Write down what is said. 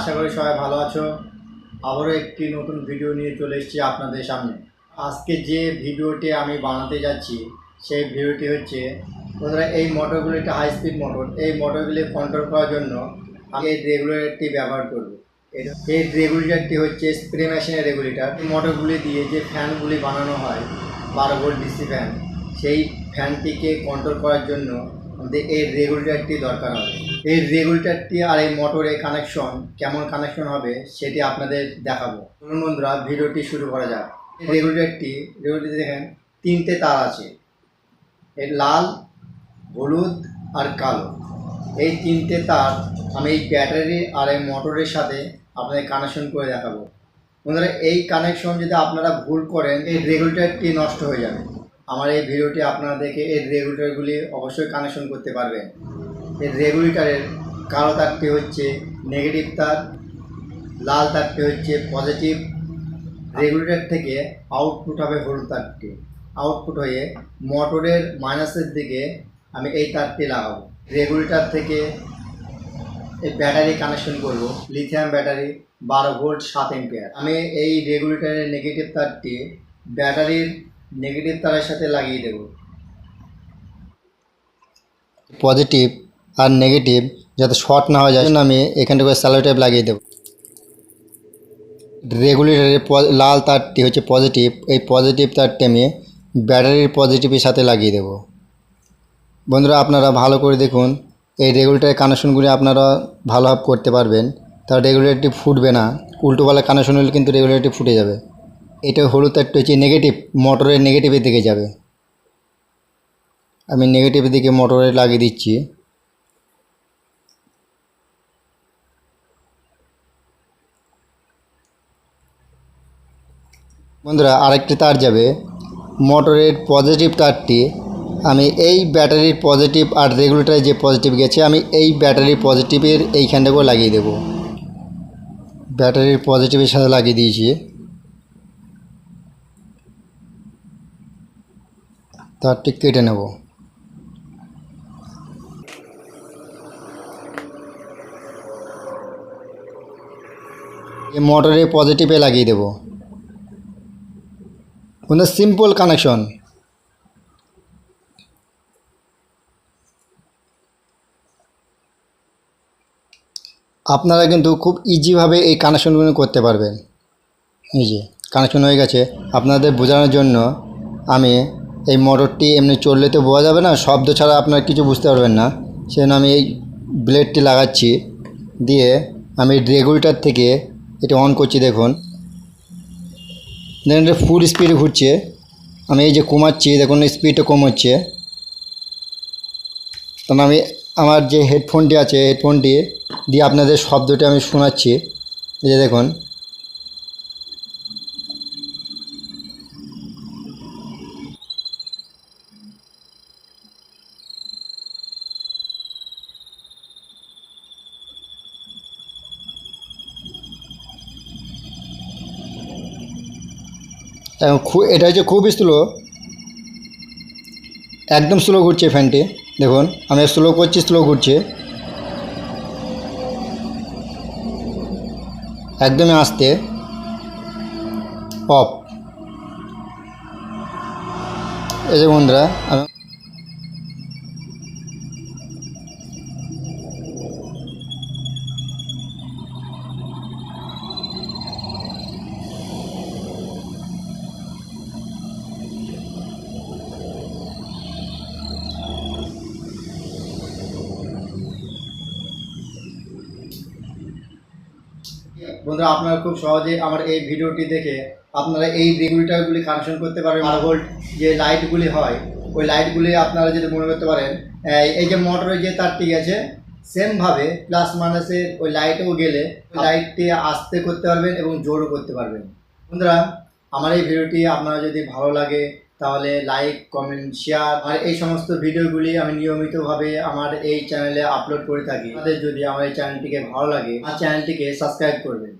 আশা করি সবাই ভালো আছো। আবারও একটি নতুন ভিডিও নিয়ে চলে এসেছি আপনাদের সামনে। আজকে যে ভিডিওটি আমি বানাতে যাচ্ছি সেই ভিডিওটি হচ্ছে, বন্ধুরা এই মোটরগুলি একটা হাই স্পিড মোটর। এই মোটরগুলি কন্ট্রোল করার জন্য আমি এই রেগুলেটরটি ব্যবহার করব। এই রেগুলেটরটি হচ্ছে স্প্রে মেশিনের রেগুলেটর। এই মোটরগুলি দিয়ে যে ফ্যানগুলি বানানো হয় 12 ভোল্ট ডিসি ফ্যান, সেই ফ্যানটিকে কন্ট্রোল করার জন্য আমাদের এই রেগুলেটরটি দরকার হবে। এই রেগুলেটরটি আর এই মোটরের কানেকশন কেমন কানেকশন হবে সেটি আপনাদের দেখাবো। বন্ধুরা ভিডিওটি শুরু করা যাক। এই রেগুলেটরটি দেখেন 3টে তার আছে, এর লাল, হলুদ আর কালো। এই 3টে তার আমি এই ব্যাটারি আর এই মোটরের সাথে আপনাদের কানেকশন করে দেখাবো। বন্ধুরা এই কানেকশন যদি আপনারা ভুল করেন এই রেগুলেটরটি নষ্ট হয়ে যাবে। আমার এই ভিডিওটি আপনাদেরকে এই রেগুলেটরগুলি অবশ্যই কানেকশন করতে পারবেন। এই রেগুলেটরের কালো তারটি হচ্ছে নেগেটিভ তার, লাল তারটি হচ্ছে পজিটিভ। রেগুলেটর থেকে আউটপুট হবে হলুদ তারটি, আউটপুট হয়ে মোটরের মাইনাসের দিকে আমি এই তারটি লাগাবো। রেগুলেটর থেকে এই ব্যাটারি কানেকশন করব, লিথিয়াম ব্যাটারি 12 ভোল্ট 7 এম্পিয়ার। আমি এই রেগুলেটরের নেগেটিভ তারটি ব্যাটারির নেগেটিভ তারের সাথে লাগিয়ে দেব। পজিটিভ আর নেগেটিভ যাতে শর্ট না হয়ে যায় জন্য আমি এখান থেকে স্যালো টেপ লাগিয়ে দেব। রেগুলেটরের লাল তারটি হচ্ছে পজিটিভ, এই পজিটিভ তারটি আমি ব্যাটারির পজিটিভের সাথে লাগিয়ে দেব। বন্ধুরা আপনারা ভালো করে দেখুন, এই রেগুলেটরের কানেকশনগুলি আপনারা ভালোভাবে করতে পারবেন, তার রেগুলেটরটি ফুটবে না। উল্টোপাল্টা কানেকশন হলে কিন্তু রেগুলেটরটি ফুটে যাবে। এটা হলুদ তারটি হচ্ছে নেগেটিভ, মোটরের নেগেটিভের দিকে যাবে। আমি নেগেটিভের দিকে মোটরে লাগিয়ে দিচ্ছি। বন্ধুরা আরেকটি তার যাবে মোটরের পজিটিভ তারটি আমি এই ব্যাটারির পজিটিভ আর রেগুলেটরে যে পজিটিভ গেছে আমি এই ব্যাটারির পজিটিভের এইখানটাকেও লাগিয়ে দেব। ব্যাটারির পজিটিভের সাথে লাগিয়ে দিয়েছি, তারটি কেটে নেব। এই মোটরের পজিটিভে লাগিয়ে দেব। বন্ধু সিম্পল কানেকশন। আপনারা কিন্তু খুব ইজিভাবে এই কানেকশনগুলো করতে পারবেন। এই যে কানেকশন হয়ে গেছে। আপনাদের বোঝানোর জন্য আমি এই মোটরটি এমনি চললে তো বোঝা যাবে না, শব্দ ছাড়া আপনারা কিছু বুঝতে পারবেন না, সেজন্য আমি এই ব্লেডটি লাগাচ্ছি। দিয়ে আমি রেগুলেটর থেকে এটা অন করছি। দেখুন দেখুন এটা ফুল স্পিডে ঘুরছে। আমি এই যে কমাচ্ছি, দেখুন স্পিডটা কম হচ্ছে। তখন আমি আমার যে হেডফোনটি আছে হেডফোনটি দিয়ে আপনাদের শব্দটি আমি শোনাচ্ছি। এই যে দেখুন এটা হচ্ছে খুব স্লো, একদম স্লো ঘুরছে ফ্যানটি। দেখুন আমি স্লো করছি, স্লো ঘুরছে, একদমই আস্তে। অফ। এই যে বন্ধুরা বন্ধুরা আপনারা খুব সহজে আমার এই ভিডিওটি দেখে আপনারা এই রেগুলেটরগুলি কানেকশন করতে পারবেন। 12 ভোল্ট যে লাইটগুলি হয় ওই লাইটগুলি আপনারা যদি মনে করতে পারেন এই যে মোটরের যে তারটি গেছে সেমভাবে প্লাস মাইনাসের ওই লাইটেও গেলে লাইটটি আস্তে করতে পারবেন এবং জোরও করতে পারবেন। বন্ধুরা আমার এই ভিডিওটি আপনারা যদি ভালো লাগে তাহলে লাইক, কমেন্ট, শেয়ার। আর এই সমস্ত ভিডিওগুলি আমি নিয়মিতভাবে আমার এই চ্যানেলে আপলোড করে থাকি। আপনাদের যদি আমার এই চ্যানেলটিকে ভালো লাগে আমার চ্যানেলটিকে সাবস্ক্রাইব করবেন।